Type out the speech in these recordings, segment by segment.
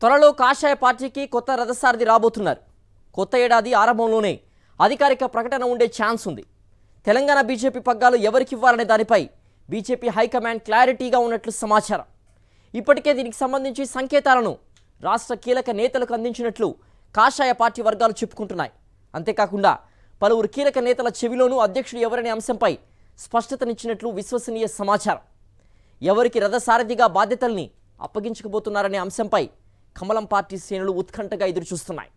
త్వరలో కాషాయ పార్టీకి కొత్త రథసారథి రాబోతున్నారు. కొత్త ఏడాది ఆరంభంలోనే అధికారిక ప్రకటన ఉండే ఛాన్స్ ఉంది. తెలంగాణ బీజేపీ పగ్గాలు ఎవరికి ఇవ్వాలనే దానిపై బీజేపీ హైకమాండ్ క్లారిటీగా ఉన్నట్లు సమాచారం. ఇప్పటికే దీనికి సంబంధించి సంకేతాలను రాష్ట్ర కీలక నేతలకు అందించినట్లు కాషాయ పార్టీ వర్గాలు చెప్పుకుంటున్నాయి. అంతేకాకుండా పలువురు కీలక నేతల చెవిలోనూ అధ్యక్షుడు ఎవరనే అంశంపై స్పష్టతనిచ్చినట్లు విశ్వసనీయ సమాచారం. ఎవరికి రథసారథిగా బాధ్యతల్ని అప్పగించకపోతున్నారనే అంశంపై కమలం పార్టీ శ్రేణులు ఉత్కంఠగా ఎదురుచూస్తున్నాయి.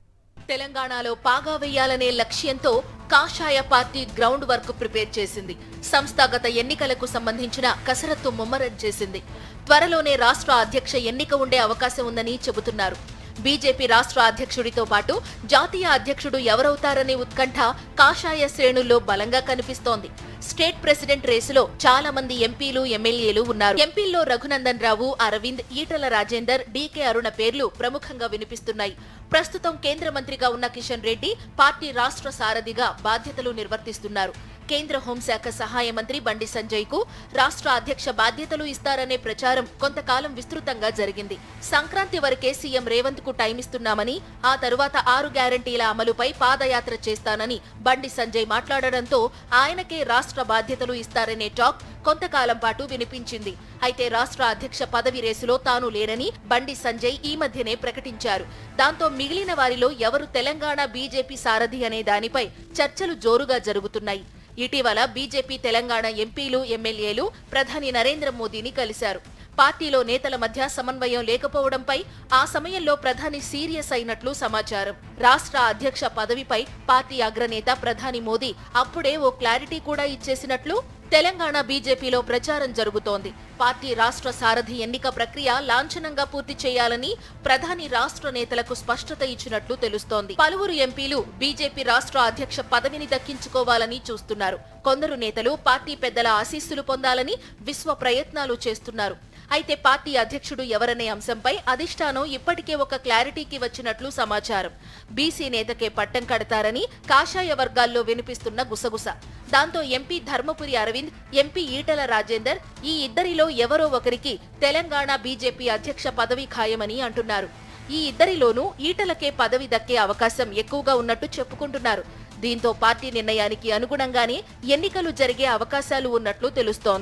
తెలంగాణలో పాగా వేయాలనే లక్ష్యంతో కాషాయ పార్టీ గ్రౌండ్ వర్క్ ప్రిపేర్ చేసింది. సంస్థాగత ఎన్నికలకు సంబంధించిన కసరత్తు ముమ్మరం చేసింది. త్వరలోనే రాష్ట్ర అధ్యక్ష ఎన్నిక ఉండే అవకాశం ఉందని చెబుతున్నారు. బీజేపీ రాష్ట్ర అధ్యక్షుడితో పాటు జాతీయ అధ్యక్షుడు ఎవరవుతారనే ఉత్కంఠ కాషాయ శ్రేణుల్లో బలంగా కనిపిస్తోంది. స్టేట్ ప్రెసిడెంట్ రేసులో చాలా మంది ఎంపీలు, ఎమ్మెల్యేలు ఉన్నారు. ఎంపీల్లో రఘునందన్ రావు, అరవింద్, ఈటల రాజేందర్, డీకే అరుణ పేర్లు ప్రముఖంగా వినిపిస్తున్నాయి. ప్రస్తుతం కేంద్ర మంత్రిగా ఉన్న కిషన్ రెడ్డి పార్టీ రాష్ట్ర సారథిగా బాధ్యతలు నిర్వర్తిస్తున్నారు. కేంద్ర హోంశాఖ సహాయ మంత్రి బండి సంజయ్ కు రాష్ట్ర అధ్యక్ష బాధ్యతలు ఇస్తారనే ప్రచారం కొంతకాలం విస్తృతంగా జరిగింది. సంక్రాంతి వరకే సీఎం రేవంత్ కు టైం ఇస్తున్నామని, ఆ తరువాత 6 గ్యారంటీల అమలుపై పాదయాత్ర చేస్తానని బండి సంజయ్ మాట్లాడడంతో ఆయనకే రాష్ట్ర బాధ్యతలు ఇస్తారనే టాక్ కొంతకాలం పాటు వినిపించింది. అయితే రాష్ట్ర అధ్యక్ష పదవి రేసులో తాను లేనని బండి సంజయ్ ఈ మధ్యనే ప్రకటించారు. దాంతో మిగిలిన వారిలో ఎవరు తెలంగాణ బీజేపీ సారథి అనే దానిపై చర్చలు జోరుగా జరుగుతున్నాయి. ఇటీవల బీజేపీ తెలంగాణ ఎంపీలు, ఎమ్మెల్యేలు ప్రధాని నరేంద్ర మోదీని కలిశారు. పార్టీలో నేతల మధ్య సమన్వయం లేకపోవడంపై ఆ సమయంలో ప్రధాని సీరియస్ అయినట్లు సమాచారం. రాష్ట్ర అధ్యక్ష పదవిపై పార్టీ అగ్రనేత ప్రధాని మోదీ అప్పుడే ఓ క్లారిటీ కూడా ఇచ్చేసినట్లు తెలంగాణ బీజేపీలో ప్రచారం జరుగుతోంది. పార్టీ రాష్ట్ర సారథి ఎన్నిక ప్రక్రియ లాంఛనంగా పూర్తి చేయాలని ప్రధాని రాష్ట్ర నేతలకు స్పష్టత ఇచ్చినట్లు తెలుస్తోంది. పలువురు ఎంపీలు బీజేపీ రాష్ట్ర అధ్యక్ష పదవిని దక్కించుకోవాలని చూస్తున్నారు. కొందరు నేతలు పార్టీ పెద్దల ఆశీస్సులు పొందాలని విశ్వ ప్రయత్నాలు చేస్తున్నారు. అయితే పార్టీ అధ్యక్షుడు ఎవరనే అంశంపై అధిష్టానం ఇప్పటికే ఒక క్లారిటీకి వచ్చినట్లు సమాచారం. బీసీ నేతకే పట్టం కడతారని కాషాయ వర్గాల్లో వినిపిస్తున్న గుసగుస. దాంతో ఎంపీ ధర్మపురి అరవింద్, ఎంపీ ఈటల రాజేందర్ ఈ ఇద్దరిలో ఎవరో ఒకరికి తెలంగాణ బీజేపీ అధ్యక్ష పదవి ఖాయమని అంటున్నారు. ఈ ఇద్దరిలోనూ ఈటలకే పదవి దక్కే అవకాశం ఎక్కువగా ఉన్నట్టు చెప్పుకుంటున్నారు. దీంతో పార్టీ నిర్ణయానికి అనుగుణంగానే ఎన్నికలు జరిగే అవకాశాలు ఉన్నట్లు తెలుస్తోంది.